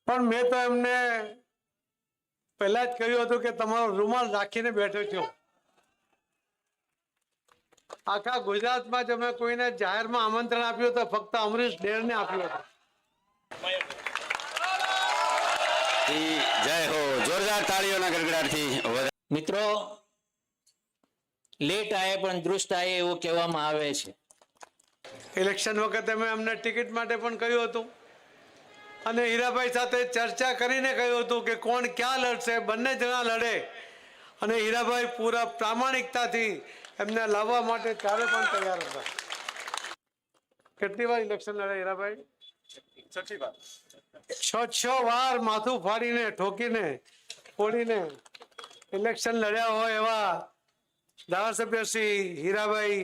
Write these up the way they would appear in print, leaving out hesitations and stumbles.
પણ મેં તો એમને પહેલા જ કહ્યું હતું કે તમારો રૂમાલ રાખીને બેઠો છો. આખા ગુજરાતમાં જ અમે કોઈને જાહેરમાં આમંત્રણ આપ્યું તો ફક્ત અમરીશ ડેરને આપ્યું હતું. જય હો. જોરદાર તાળીઓના ગડગડાટથી. મિત્રો, લેટ આયે પણ દુરુસ્ત આયે એવું કહેવામાં આવે છે. ઇલેક્શન વખતે મેં અમને ટિકિટ માટે પણ કહ્યું હતું અને હીરાભાઈ સાથે ચર્ચા કરીને કહ્યું હતું કે કોણ ક્યાં લડશે, બંને જણા લડે અને હીરાભાઈ પૂરા પ્રામાણિકતાથી એમને લાવવા માટે ત્યારે પણ તૈયાર હતા. કેટલી વાર ઇલેક્શન લડે હીરાભાઈ? 6 વાર માથું ફાડીને ઠોકીને ફોડીને ઇલેક્શન લડ્યા હોય એવા ધારાસભ્ય શ્રી હીરાભાઈ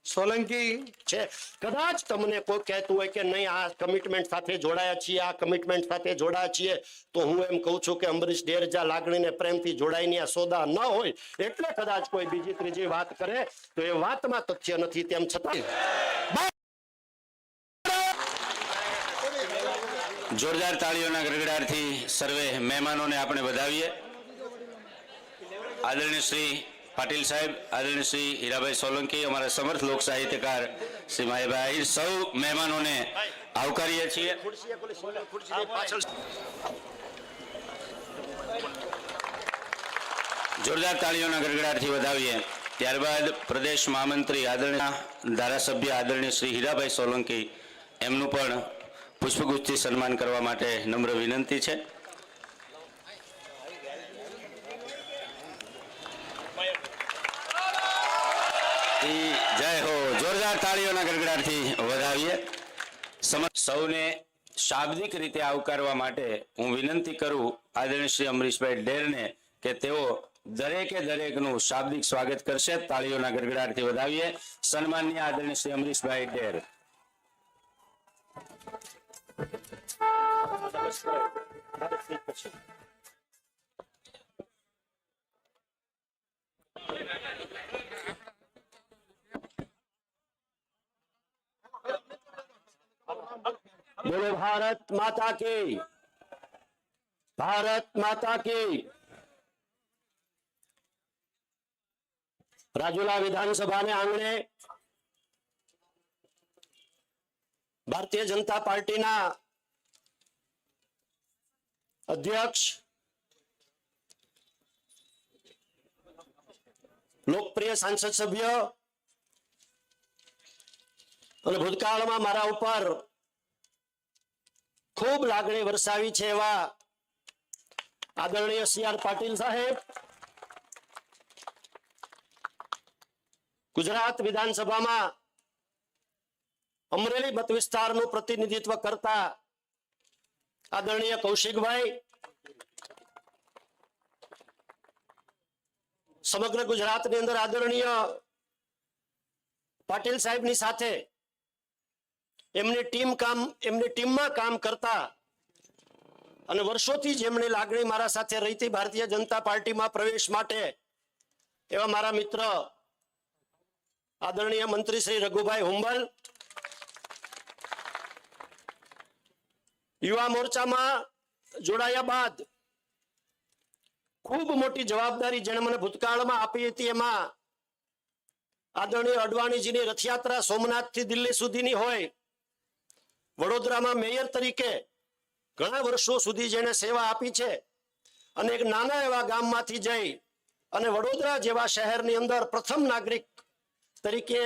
સોલંકી છે. કદાચ તમને કોઈ કહેતું હોય કે નહીં આ કમિટમેન્ટ સાથે જોડાયા છીએ, આ કમિટમેન્ટ સાથે જોડાયા છીએ, તો હું એમ કહું છું કે અમરીશ ડેરજા લાગણીને પ્રેમથી જોડાઈને આ સોદા ન હોય એટલે કદાચ કોઈ બીજી ત્રીજી વાત કરે તો એ વાતમાં તથ્ય નથી. તેમ છતાં જોરદાર તાળીઓના ગડગડાટથી સર્વે મહેમાનોને આપણે વધાવીએ. આદરણીય શ્રી પાટીલ સાહેબ, આદરણીય શ્રી હીરાભાઈ સોલંકી, અમારા સમર્થ લોક સાહિત્યકાર શ્રી માહીભાઈ, સૌ મહેમાનોને આવકારીએ છીએ. જોરદાર તાળીઓના ગડગડાટથી વધાવીએ. ત્યારબાદ પ્રદેશ મહામંત્રી આદરણીય ધારાસભ્ય આદરણીય શ્રી હીરાભાઈ સોલંકી, એમનું પણ પુષ્પગુચ્છથી સન્માન કરવા માટે નમ્ર વિનંતી છે. જય હો. જોરદાર તાળીઓના ગડગડાટથી વધાવીએ. સૌને શાબ્દિક રીતે આવકારવા માટે હું વિનંતી કરું આદરણીય શ્રી અમરીશભાઈ ડેરને કે તેઓ દરેકનું શાબ્દિક સ્વાગત કરશે. તાળીઓના ગડગડાટથી વધાવીએ. સન્માનીય આદરણીય શ્રી અમરીશભાઈ ડેર. બોલો ભારત માતા કી, ભારત માતા કી. રાજુલા વિધાનસભાને આંગણે ભારતીય જનતા પાર્ટીના અધ્યક્ષ, લોકપ્રિય સાંસદ સભ્ય અને ભૂતકાળમાં મારા ઉપર ખૂબ લાગણી વરસાવી છે એવા આદરણીય સી.આર. પાટીલ સાહેબ, ગુજરાત વિધાનસભામાં અમરેલી મત વિસ્તારનું પ્રતિનિધિત્વ કરતા આદરણીય કૌશિકભાઈ, સમગ્ર ગુજરાતની અંદર આદરણીય પાટીલ સાહેબની સાથે એમની ટીમમાં કામ કરતા અને વર્ષોથી જેમની લાગણી મારા સાથે રહી હતી ભારતીય જનતા પાર્ટીમાં પ્રવેશ માટે એવા મારા મિત્ર આદરણીય મંત્રી શ્રી રઘુભાઈ હુંબલ, યુવા મોરચામાં જોડાયા બાદ ખૂબ મોટી જવાબદારી જેણે મને ભૂતકાળમાં આપી હતી એમાં આદરણીય અડવાણીજીની રથયાત્રા સોમનાથથી દિલ્હી સુધીની હોય, વડોદરામાં મેયર તરીકે ઘણા વર્ષો સુધી જેણે સેવા આપી છે અને એક નાના એવા ગામમાંથી જઈ અને વડોદરા જેવા શહેરની અંદર પ્રથમ નાગરિક તરીકે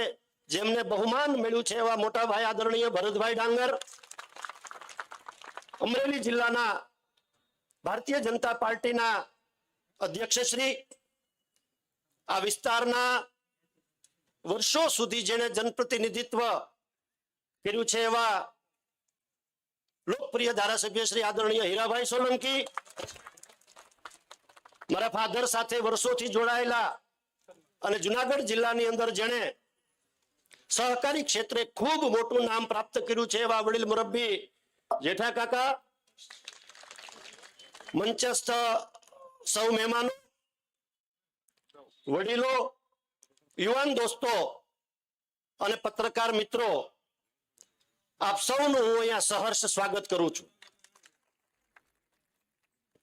જેમને બહુમાન મળ્યું છે એવા મોટા ભાઈ આદરણીય ભરતભાઈ ડાંગર, અમરેલી જિલ્લાના ભારતીય જનતા પાર્ટીના અધ્યક્ષશ્રી, આ વિસ્તારના વર્ષો સુધી જેણે જનપ્રતિનિધિત્વ કર્યું છે એવા લોકપ્રિય ધારાસભ્ય શ્રી આદરણીય હીરાભાઈ સોલંકી, મારા ફાધર સાથે વર્ષોથી જોડાયેલા અને જુનાગઢ જિલ્લાની અંદર જેણે સહકારી ક્ષેત્રે ખૂબ મોટું નામ પ્રાપ્ત કર્યું છે એવા વડીલ મુરબ્બી જેઠા કાકા, મંચસ્થ સૌ મહેમાનો, વડીલો, યુવાન દોસ્તો અને પત્રકાર મિત્રો, આપ સૌનું હું અહીંયા સહર્ષ સ્વાગત કરું છું.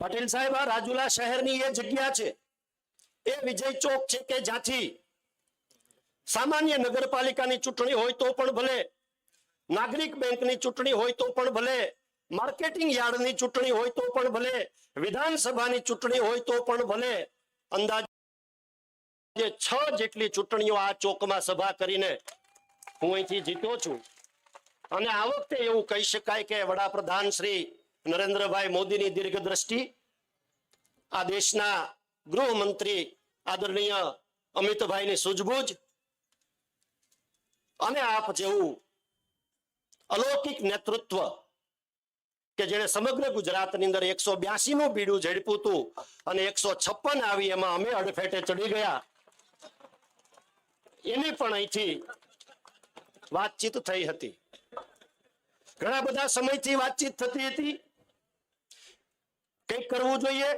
પાટીલ સાહેબ, આ રાજુલા શહેરની એ જગ્યા છે, એ વિજય ચોક છે કે જ્યાંથી સામાન્ય નગરપાલિકાની ચૂંટણી હોય તો પણ ભલે, નાગરિક બેંકની ચૂંટણી હોય તો પણ ભલે, માર્કેટિંગ યાર્ડની ચૂંટણી હોય તો પણ ભલે, વિધાનસભાની ચૂંટણી હોય તો પણ ભલે, અંદાજે 6 જેટલી ચૂંટણીઓ આ ચોકમાં સભા કરીને હું અહીંથી જીત્યો છું. અને આ વખતે એવું કહી શકાય કે વડાપ્રધાન શ્રી નરેન્દ્રભાઈ મોદીની દીર્ઘદ્રષ્ટિ, આ દેશના ગૃહમંત્રી આદરણીય અમિતભાઈની સૂઝબૂઝ અને આપ જેવું અલૌકિક નેતૃત્વ કે જેણે સમગ્ર ગુજરાતની અંદર 182 નું બીડું ઝડપ્યું હતું અને 156 આવી એમાં અમે અડફેટે ચડી ગયા, એની પણ અહીંથી વાતચીત થઈ હતી. ઘણા બધા સમયથી વાતચીત થતી હતી, કંઈક કરવું જોઈએ.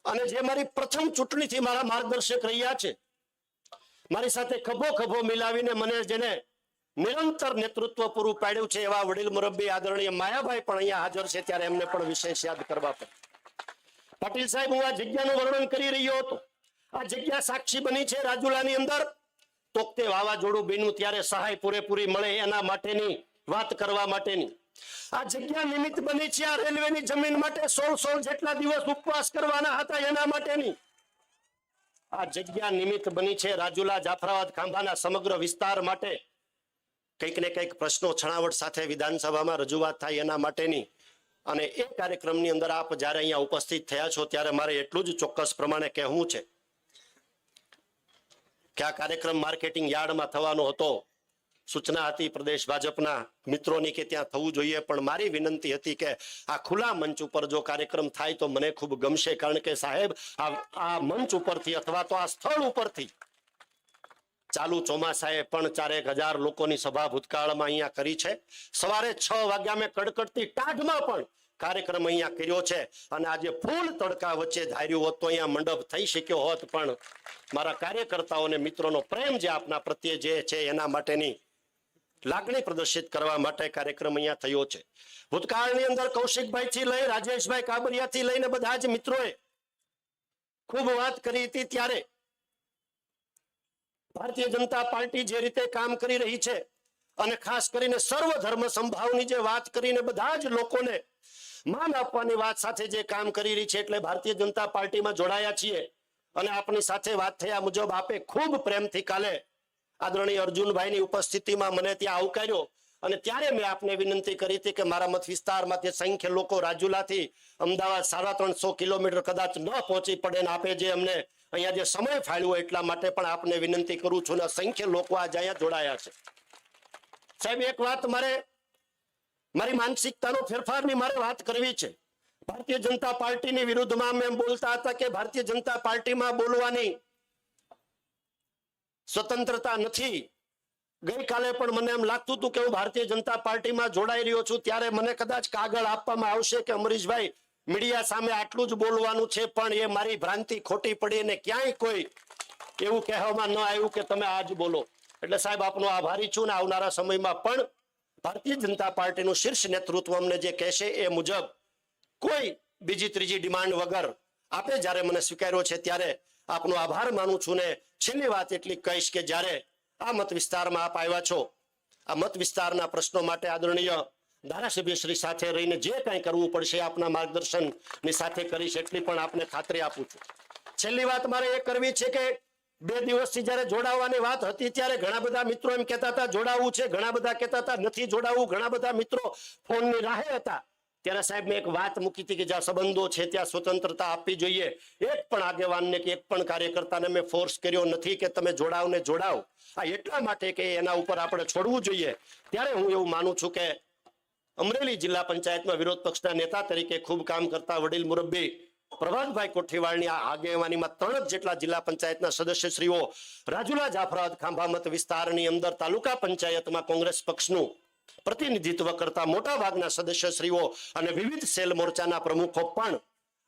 અને જે મારી પ્રથમ ચૂંટણીથી મારા માર્ગદર્શક રહ્યા છે, મારી સાથે ખભો ખભો મિલાવીને મને જેને નિરંતર નેતૃત્વ પૂરું પાડ્યું છે, એવા વડીલ મુરબ્બી આદરણીય માયાભાઈ પણ અહીંયા હાજર છે, ત્યારે એમને પણ વિશેષ યાદ કરવા પડે. પાટીલ સાહેબ, હું આ જગ્યાનું વર્ણન કરી રહ્યો હતો. આ જગ્યા સાક્ષી બની છે રાજુલાની અંદર તોકતે વાવાઝોડું બન્યું ત્યારે સહાય પૂરેપૂરી મળે એના માટેની વાત કરવા માટેની. આ જગ્યા નિમિત્ત બની છે આ રેલવેની જમીન માટે 16 જેટલા દિવસ ઉપવાસ કરવાના હતા એના માટેની. આ જગ્યા નિમિત્ત બની છે રાજુલા, જાફરાબાદ, ખાંભાના સમગ્ર વિસ્તાર માટે કંઈક ને કંઈક પ્રશ્નો છણાવટ સાથે વિધાનસભામાં રજૂઆત થાય એના માટેની. અને એ કાર્યક્રમની અંદર આપ જ્યારે અહીંયા ઉપસ્થિત થયા છો ત્યારે મારે એટલું જ ચોક્કસ પ્રમાણે કહેવું છે કે આ કાર્યક્રમ માર્કેટિંગ યાર્ડમાં થવાનો હતો. સૂચના હતી પ્રદેશ ભાજપના મિત્રોની કે ત્યાં થવું જોઈએ, પણ મારી વિનંતી હતી કે આ ખુલ્લા મંચ ઉપર જો કાર્યક્રમ થાય તો મને ખૂબ ગમશે. કારણ કે સાહેબ, આ મંચ ઉપરથી અથવા તો આ સ્થળ ઉપરથી ચાલુ ચોમાસાએ પણ 4,000 લોકોની સભા ભૂતકાળમાં અહીંયા કરી છે. સવારે 6 વાગ્યા મેં કડકડતી ટાઢમાં પણ કાર્યક્રમ અહીંયા કર્યો છે. અને આજે ફૂલ તડકા વચ્ચે ધાર્યું હોત તો અહીંયા મંડપ થઈ શક્યો હોત, પણ મારા કાર્યકર્તાઓને મિત્રોનો પ્રેમ જે આપના પ્રત્યે જે છે એના માટેની લાગણી પ્રદર્શિત કરવા માટે કાર્યક્રમ અહીંયા થયો છે. ભૂતકાળની અંદર કૌશિકભાઈ થી લઈ રાજેશભાઈ કાબરિયાથી લઈને બધા જ મિત્રોએ ખૂબ વાત કરી હતી. ત્યારે ભારતીય જનતા પાર્ટી જે રીતે કામ કરી રહી છે અને ખાસ કરીને સર્વ ધર્મ સંભાવની જે વાત કરીને બધા જ લોકોને માન આપવાની વાત સાથે જે કામ કરી રહી છે, એટલે ભારતીય જનતા પાર્ટીમાં જોડાયા છીએ. અને આપની સાથે વાત થયા મુજબ આપે ખૂબ પ્રેમથી કાલે આદરણીય અર્જુનભાઈની ઉપસ્થિતિમાં મને ત્યાં આવકાર્યો. અને ત્યારે મેં આપને વિનંતી કરી હતી કે મારા મત વિસ્તારમાંથી સંખ્ય લોકો રાજુલાથી અમદાવાદ 350 કિલોમીટર કદાચ ન પહોંચી પડે, ને આપે જે અમને અહીંયા જે સમય ફાળ્યો એટલા માટે પણ આપને વિનંતી કરું છું. ને સંખ્ય લોકો આજે અહીંયા જોડાયા છે. સાહેબ, એક વાત મારી માનસિકતાનો ફેરફારની મારે વાત કરવી છે. ભારતીય જનતા પાર્ટીની વિરુદ્ધમાં મેં બોલતા હતા કે ભારતીય જનતા પાર્ટીમાં બોલવાની સ્વતંત્રતા નથી. ગઈકાલે પણ મને એમ લાગતું હતું કે હું ભારતીય જનતા પાર્ટીમાં જોડાઈ રહ્યો છું, ત્યારે મને કદાચ કાગળ આપવામાં આવશે કે અમરીશભાઈ, મીડિયા સામે આટલું જ બોલવાનું છે. પણ એ મારી ભ્રાંતિ ખોટી પડી અને ક્યાંય કોઈ એવું કહેવામાં ન આવ્યું કે તમે આજ બોલો. એટલે સાહેબ, આપનો આભારી છું. ને આવનારા સમયમાં પણ ભારતીય જનતા પાર્ટીનું શીર્ષ નેતૃત્વ અમને જે કહેશે એ મુજબ કોઈ બીજી ત્રીજી ડિમાન્ડ વગર આપે જ્યારે મને સ્વીકાર્યો છે ત્યારે આપનો આભાર માનું છું. ને છેલ્લી વાત એટલી કહીશ કે જ્યારે આ મત વિસ્તારમાં આપ આવ્યા છો, આ મત વિસ્તારના પ્રશ્નો માટે આદરણીય ધારાસભ્ય શ્રી સાથે રહીને જે કંઈ કરવું પડશે આપના માર્ગદર્શનની સાથે કરીશ, એટલી પણ આપને ખાતરી આપું છું. છેલ્લી વાત મારે એ કરવી છે કે 2 દિવસથી જ્યારે જોડાવાની વાત હતી ત્યારે ઘણા બધા મિત્રો એમ કહેતા હતા જોડાવું છે, ઘણા બધા કહેતા હતા નથી જોડાવું, ઘણા બધા મિત્રો ફોનની રાહે હતા. ત્યારે સાહેબ, મેં એક વાત મૂકી હતી કે જ્યાં સંબંધો છે ત્યાં સ્વતંત્રતા આપવી જોઈએ. એક પણ આગેવાનને કે એક પણ કાર્યકર્તાને મેં ફોર્સ કર્યો નથી કે તમે જોડાવ ને જોડાવ. આ એટલા માટે કે એના ઉપર આપણે છોડવું જોઈએ. ત્યારે હું એવું માનું છું કે અમરેલી જિલ્લા પંચાયતમાં વિરોધ પક્ષના નેતા તરીકે ખૂબ કામ કરતા વડીલ મુરબ્બી પ્રભાતભાઈ કોઠીવાળની આ આગેવાનીમાં 3 જેટલા જિલ્લા પંચાયતના સદસ્યશ્રીઓ રાજુલા, જાફરાબાદ, ખાંભા મત વિસ્તારની અંદર તાલુકા પંચાયતમાં કોંગ્રેસ પક્ષનું પ્રતિનિધિત્વ કરતા મોટા ભાગના સદસ્યશ્રીઓ અને વિવિધ સેલ મોરચાના પ્રમુખો પણ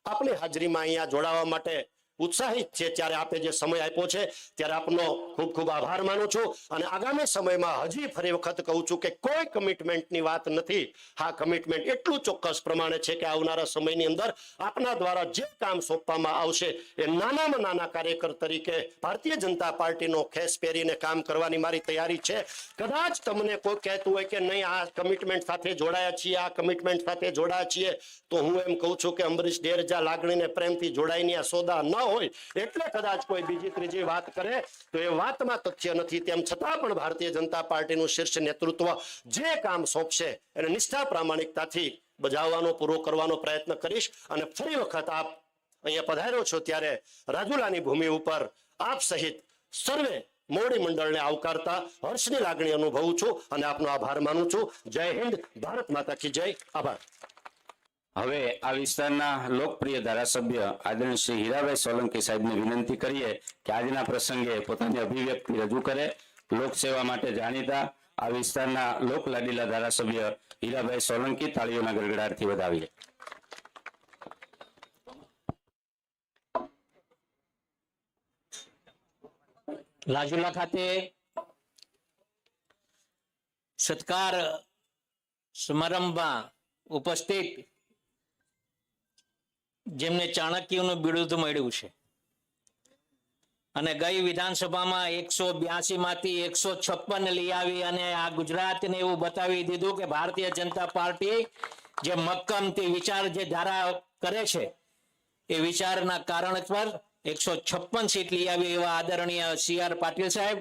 આપણી હાજરીમાં અહીંયા જોડાવા માટે ઉત્સાહિત છે ત્યારે આપે જે સમય આપ્યો છે ત્યારે આપનો ખૂબ ખૂબ આભાર માનું છું અને આગામી સમયમાં હજી ફરી વખત કહું છું કે કોઈ કમિટમેન્ટની વાત નથી. હા, કમિટમેન્ટ એટલું ચોક્કસ પ્રમાણે છે કે આવનારા સમયની અંદર આપના દ્વારા જે કામ સોંપવામાં આવશે એ નાનામાં નાના કાર્યકર તરીકે ભારતીય જનતા પાર્ટીનો ખેસ પહેરીને કામ કરવાની મારી તૈયારી છે. કદાચ તમને કોઈ કહેતું હોય કે નહીં આ કમિટમેન્ટ સાથે જોડાયા છીએ, આ કમિટમેન્ટ સાથે જોડાયા છીએ, તો હું એમ કહું છું કે અંબરીશ ડેરજા લાગણીને પ્રેમથી જોડાઈની આ સોદા ન હોય એટલે કદાચ કોઈ બીજી ત્રીજી વાત કરે તો એ વાતમાં તથ્ય નથી. તેમ છતાં પણ ભારતીય જનતા પાર્ટીનું શીર્ષ નેતૃત્વ જે કામ સોંપશે એને નિષ્ઠા પ્રામાણિકતાથી બજાવવાનો પૂરો કરવાનો પ્રયત્ન કરીશ. અને ફરી વખત આપ અહીંયા પધાર્યો છો ત્યારે રાજુલાની ભૂમિ ઉપર આપ સહિત સર્વે મોવડી મંડળને આવકારતા હર્ષની લાગણી અનુભવું છું અને આપનો આભાર માનું છું. જય હિન્દ, ભારત માતા કી જય. આભાર. હવે આ વિસ્તારના લોકપ્રિય ધારાસભ્ય આદરણીય શ્રી હીરાભાઈ સોલંકી સાહેબને વિનંતી કરીએ કે આજના પ્રસંગે પોતાની અભિવ્યક્તિ રજૂ કરે. લોકસેવા માટે જાણીતા આ વિસ્તારના લોકલાડીલા ધારાસભ્ય હીરાભાઈ સોલંકી તાળીઓના ગડગડાટથી વધાવીએ. રાજુલા ખાતે સત્કાર સમારંભમાં ઉપસ્થિત જેમને ચાણક્યનું બિરુદ મળ્યું છે અને ગઈ વિધાનસભામાં 182 માંથી 156 લઈ આવી અને આ ગુજરાતને એવું બતાવી દીધું કે ભારતીય જનતા પાર્ટી જે મક્કમથી વિચાર જે ધારા કરે છે એ વિચારના કારણ પર 156 સીટ લઈ આવી એવા આદરણીય CR પાટીલ સાહેબ,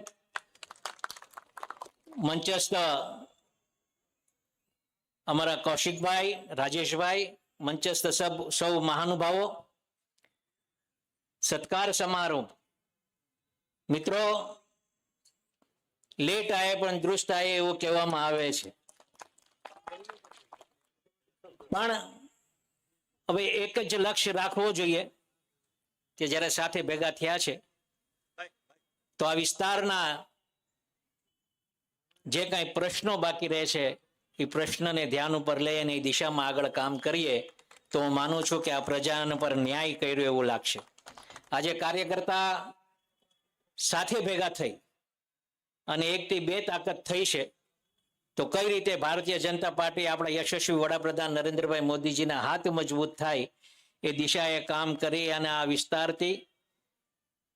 મંચસ્થ અમારા કૌશિકભાઈ, રાજેશભાઈ, મંચસ્થ સૌ મહાનુભાવો, સત્કાર સમારોહ. મિત્રો, લેટ આયે પણ દુરુસ્ત આયે એવું કહેવામાં આવે છે, પણ હવે એક જ લક્ષ્ય રાખવો જોઈએ કે જ્યારે સાથે ભેગા થયા છે તો આ વિસ્તારના જે કાંઈ પ્રશ્નો બાકી રહે છે એ પ્રશ્નને ધ્યાન ઉપર લઈ અને એ દિશામાં આગળ કામ કરીએ તો હું માનું છું કે આ પ્રજા પર ન્યાય કર્યો એવું લાગશે. આજે કાર્યકર્તા સાથે ભેગા થઈ અને એકથી બે તાકાત થઈ છે તો કઈ રીતે ભારતીય જનતા પાર્ટી આપણા યશસ્વી વડાપ્રધાન નરેન્દ્રભાઈ મોદીજીના હાથ મજબૂત થાય એ દિશાએ કામ કરી અને આ વિસ્તારથી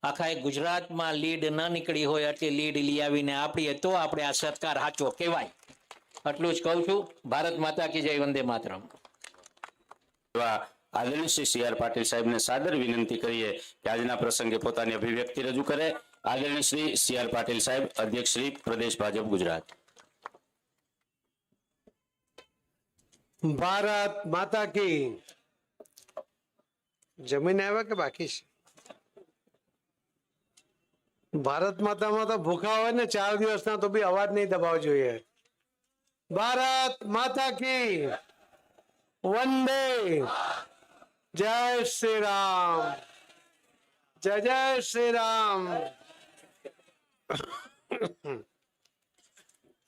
આખા ગુજરાતમાં લીડ ન નીકળી હોય એટલી લીડ લઈ આવીને આપીએ તો આપણે આ સત્કાર સાચો કહેવાય. આટલું જ કહું છું. ભારત માતા કી જય, વંદે માતરમ. આદરણીય શ્રી CR પાટીલ સાહેબને સાદર વિનંતી કરીએ કે આજના પ્રસંગે પોતાની અભિવ્યક્તિ રજૂ કરે. આદરણીય શ્રી CR પાટીલ સાહેબ, અધ્યક્ષ શ્રી પ્રદેશ ભાજપ ગુજરાત. ભારત માતા કી. જમીન આવ્યા કે બાકી છે? ભારત માતામાં તો ભૂખા હોય ને 4 દિવસના તો બી અવાજ નહીં દબાવવો જોઈએ. ભારત માતા કી વંદે. જય શ્રી રામ, જય જય શ્રી રામ.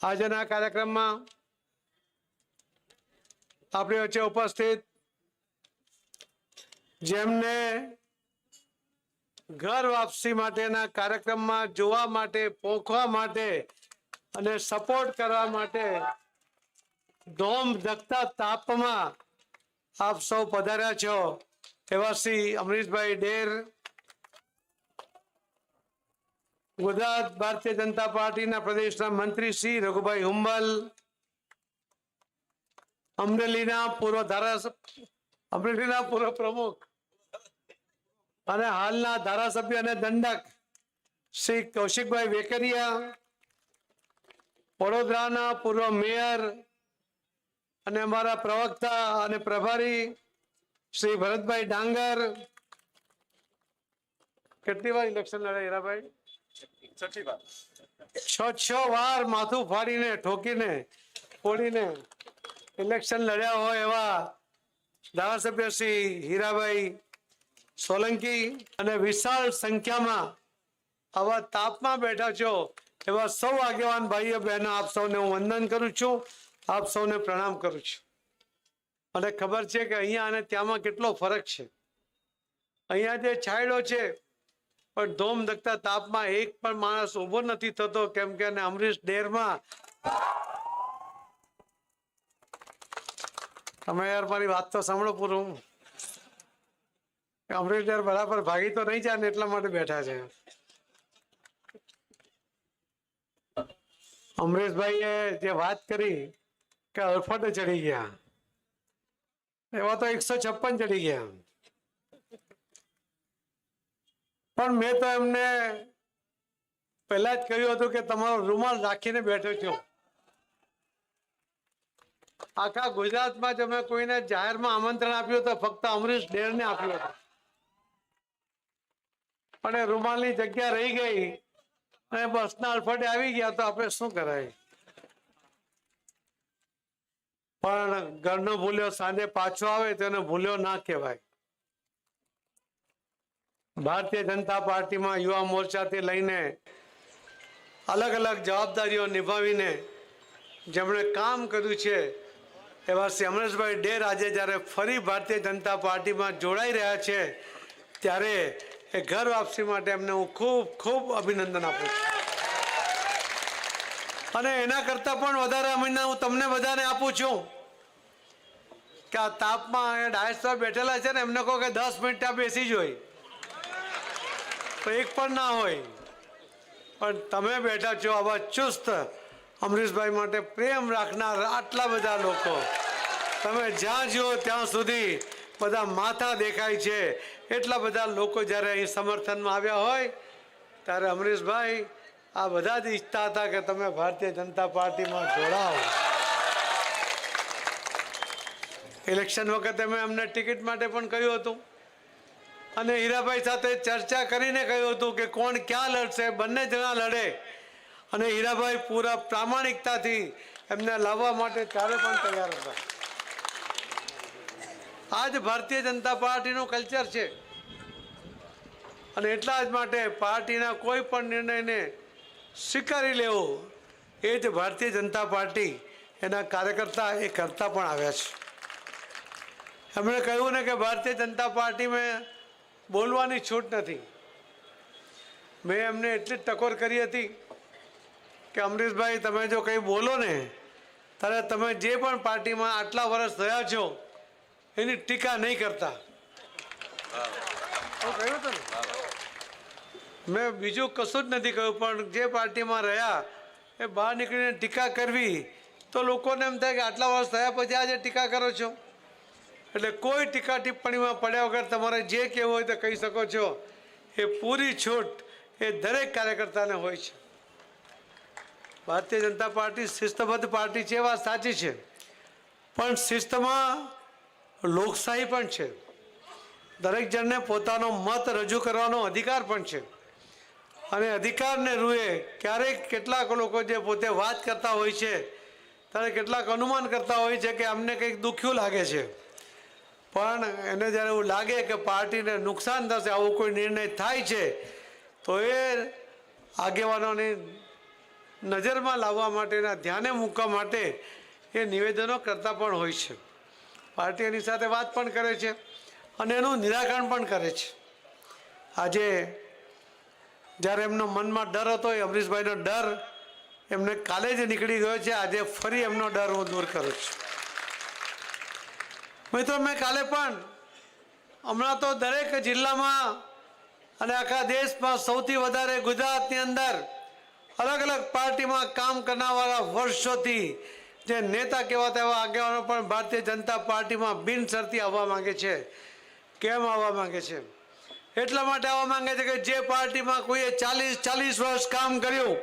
આજના કાર્યક્રમમાં આપણી વચ્ચે ઉપસ્થિત જેમને ઘર વાપસી માટેના કાર્યક્રમમાં જોવા માટે, પોખવા માટે અને સપોર્ટ કરવા માટે ધોમ ધકતા તાપમાં આપ સૌ પધાર્યા છો એવા શ્રી અમરીશભાઈ ડેર, ગુજરાત ભારતીય જનતા પાર્ટીના પ્રદેશના મંત્રી શ્રી રઘુભાઈ હુંબલ, અમરેલીના પૂર્વ પ્રમુખ અને હાલના ધારાસભ્ય અને દંડક શ્રી કૌશિકભાઈ વેકરિયા, વડોદરાના પૂર્વ મેયર અને અમારા પ્રવક્તા અને પ્રભારી શ્રી ભરતભાઈ ડાંગર. કેટલી વાર ઇલેક્શન લડે હીરાભાઈ? 6 વાર માથું ફાડીને, ઠોકીને, ફોડીને ઇલેક્શન લડ્યા હોય એવા ધારાસભ્ય શ્રી હીરાભાઈ સોલંકી અને વિશાળ સંખ્યામાં આવા તાપમાં બેઠા છો એવા સૌ આગેવાન ભાઈઓ બહેનો, આપ સૌને હું વંદન કરું છું, આપ સૌને પ્રણામ કરું છું. મને ખબર છે કે અહીંયા અને ત્યાંમાં કેટલો ફરક છે. અહીંયા જે છાંયડો છે પણ ધોમ ધકતા તાપમાં એક પણ માણસ ઉભો નથી થતો, કેમ કે અમરીશ ડેરમાં તમે યાર મારી વાત તો સાંભળો પૂરું. અમરીશ ડેર બરાબર ભાગી તો નહીં જાય ને એટલા માટે બેઠા છે. અમરીશભાઈએ જે વાત કરી કે અડફટે ચડી ગયા, એવા તો 156 ચડી ગયા. પણ મેં તો એમને પહેલા જ કહ્યું હતું કે તમારો રૂમાલ રાખીને બેઠો છો. આખા ગુજરાતમાં જો મેં કોઈને જાહેરમાં આમંત્રણ આપ્યું તો ફક્ત અમરીશ ડેરને આપ્યું હતું, અને રૂમાલની જગ્યા રહી ગઈ અને બસના અડફટે આવી ગયા તો આપણે શું કરાય. પણ ઘરનો ભૂલ્યો સાંજે પાછો આવે તેને ભૂલ્યો ના કહેવાય. ભારતીય જનતા પાર્ટીમાં યુવા મોરચાથી લઈને અલગ અલગ જવાબદારીઓ નિભાવીને જેમણે કામ કર્યું છે એવા શ્રી અમરેશભાઈ ડેર આજે જ્યારે ફરી ભારતીય જનતા પાર્ટીમાં જોડાઈ રહ્યા છે ત્યારે એ ઘર વાપસી માટે એમને હું ખૂબ ખૂબ અભિનંદન આપું છું. અને એના કરતાં પણ વધારે અભિનંદન હું તમને બધાને આપું છું કે આ તાપમાં ડાયસ પર બેઠેલા છે ને એમને કહો કે 10 મિનિટ ત્યાં બેસી જ હોય તો એક પણ ના હોય, પણ તમે બેઠા છો આવા ચુસ્ત અમરીશભાઈ માટે પ્રેમ રાખનાર આટલા બધા લોકો, તમે જ્યાં જુઓ ત્યાં સુધી બધા માથા દેખાય છે. એટલા બધા લોકો જ્યારે અહીં સમર્થનમાં આવ્યા હોય ત્યારે અમરીશભાઈ આ બધા જ ઈચ્છતા હતા કે તમે ભારતીય જનતા પાર્ટીમાં જોડાઓ. ઇલેક્શન વખતે મેં અમને ટિકિટ માટે પણ કહ્યું હતું અને હીરાભાઈ સાથે ચર્ચા કરીને કહ્યું હતું કે કોણ ક્યાં લડશે, બંને જણા લડે. અને હીરાભાઈ પૂરા પ્રામાણિકતાથી એમને લાવવા માટે ત્યારે પણ તૈયાર હતા. આજ ભારતીય જનતા પાર્ટીનું કલ્ચર છે અને એટલા જ માટે પાર્ટીના કોઈ પણ નિર્ણયને સ્વીકારી લેવો એ જ ભારતીય જનતા પાર્ટી એના કાર્યકર્તા એ કરતા પણ આવ્યા છે. એમણે કહ્યું ને કે ભારતીય જનતા પાર્ટીમાં બોલવાની છૂટ નથી. મેં એમને એટલી જ ટકોર કરી હતી કે અમરીશભાઈ તમે જો કંઈ બોલો ને ત્યારે તમે જે પણ પાર્ટીમાં આટલા વર્ષ રહ્યા છો એની ટીકા નહીં કરતા. કહ્યું હતું ને, મેં બીજું કશું જ નથી કહ્યું, પણ જે પાર્ટીમાં રહ્યા એ બહાર નીકળીને ટીકા કરવી તો લોકોને એમ થાય કે આટલા વર્ષ થયા પછી આજે ટીકા કરો છો. એટલે કોઈ ટીકા ટિપ્પણીમાં પડ્યા વગર તમારે જે કહેવું હોય તો કહી શકો છો. એ પૂરી છૂટ એ દરેક કાર્યકર્તાને હોય છે. ભારતીય જનતા પાર્ટી શિસ્તબદ્ધ પાર્ટી છે, વાત સાચી છે, પણ શિસ્તમાં લોકશાહી પણ છે. દરેક જણને પોતાનો મત રજૂ કરવાનો અધિકાર પણ છે અને અધિકારને રૂએ ક્યારેક કેટલાક લોકો જે પોતે વાત કરતા હોય છે ત્યારે કેટલાક અનુમાન કરતા હોય છે કે અમને કંઈક દુખ્યું લાગે છે, પણ એને જ્યારે એવું લાગે કે પાર્ટીને નુકસાન થશે આવો કોઈ નિર્ણય થાય છે તો એ આગેવાનોની નજરમાં લાવવા માટેના ધ્યાને મૂકવા માટે એ નિવેદનો કરતા પણ હોય છે. પાર્ટી એની સાથે વાત પણ કરે છે અને એનું નિરાકરણ પણ કરે છે. આજે જ્યારે એમનો મનમાં ડર હતો એ અમરીશભાઈનો ડર એમને કાલે જ નીકળી ગયો છે. આજે ફરી એમનો ડર હું દૂર કરું છું. મિત્રો, મેં કાલે પણ હમણાં તો દરેક જિલ્લામાં અને આખા દેશમાં સૌથી વધારે ગુજરાતની અંદર અલગ અલગ પાર્ટીમાં કામ કરનારવાળા વર્ષોથી જે નેતા કહેવાતા એવા આગેવાનો પણ ભારતીય જનતા પાર્ટીમાં બિનશરતી આવવા માંગે છે. કેમ આવવા માંગે છે? એટલા માટે આવવા માંગે છે કે જે પાર્ટીમાં કોઈએ 40 વર્ષ કામ કર્યું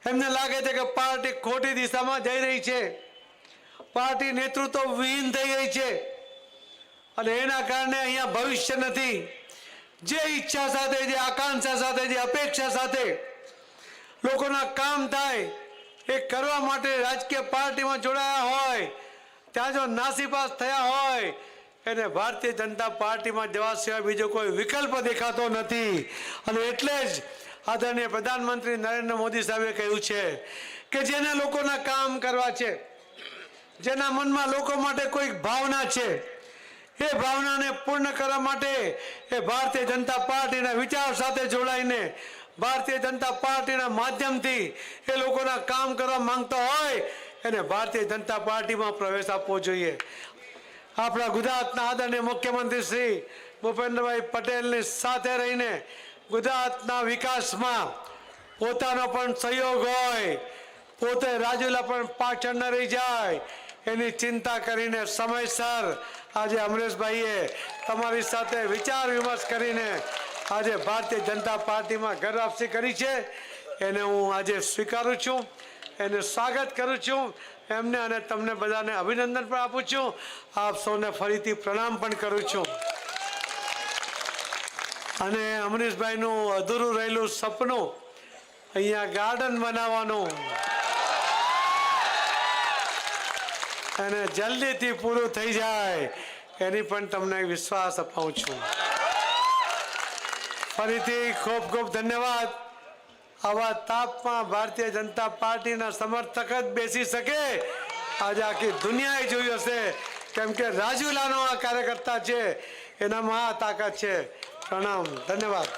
એમને લાગે છે કે પાર્ટી ખોટી દિશામાં જઈ રહી છે, પાર્ટી નેતૃત્વ વિહીન થઈ ગઈ છે અને એના કારણે અહીંયા ભવિષ્ય નથી. જે ઈચ્છા સાથે, જે આકાંક્ષા સાથે, જે અપેક્ષા સાથે લોકોના કામ થાય એ કરવા માટે રાજકીય પાર્ટીમાં જોડાયા હોય ત્યાં જો નાસીપાસ થયા હોય એને ભારતીય જનતા પાર્ટીમાં જવા સિવાય બીજો કોઈ વિકલ્પ દેખાતો નથી. અને એટલે જ આદરણીય પ્રધાનમંત્રી નરેન્દ્ર મોદી સાહેબે કહ્યું છે કે જેને લોકોના કામ કરવા છે, જેના મનમાં લોકો માટે કોઈક ભાવના છે, એ ભાવનાને પૂર્ણ કરવા માટે એ ભારતીય જનતા પાર્ટીના વિચાર સાથે જોડાઈને ભારતીય જનતા પાર્ટીના માધ્યમથી એ લોકોના કામ કરવા માંગતા હોય એને ભારતીય જનતા પાર્ટીમાં પ્રવેશ આપવો જોઈએ. આપણા ગુજરાતના આદરણીય મુખ્યમંત્રી શ્રી ભૂપેન્દ્રભાઈ પટેલની સાથે રહીને ગુજરાતના વિકાસમાં પોતાનો પણ સહયોગ હોય, પોતે રાજુલા પણ પાછળ ન રહી જાય એની ચિંતા કરીને સમયસર આજે અમરેશભાઈએ તમારી સાથે વિચાર વિમર્શ કરીને આજે ભારતીય જનતા પાર્ટીમાં ઘર વાપસી કરી છે. એને હું આજે સ્વીકારું છું, એને સ્વાગત કરું છું એમને, અને તમને બધાને અભિનંદન પણ આપું છું. આપ સૌને ફરીથી પ્રણામ પણ કરું છું. અને અમરીશભાઈનું અધૂરું રહેલું સપનું અહીંયા ગાર્ડન બનાવવાનું અને જલ્દીથી પૂરું થઈ જાય એની પણ તમને વિશ્વાસ અપાવું છું. ફરીથી ખૂબ ખૂબ ધન્યવાદ. આવા તાપમાં ભારતીય જનતા પાર્ટીના સમર્થક જ બેસી શકે આજે આખી દુનિયાએ જોયું હશે, કેમ કે રાજુલાનો આ કાર્યકર્તા છે, એનામાં આ તાકાત છે. પ્રણામ, ધન્યવાદ.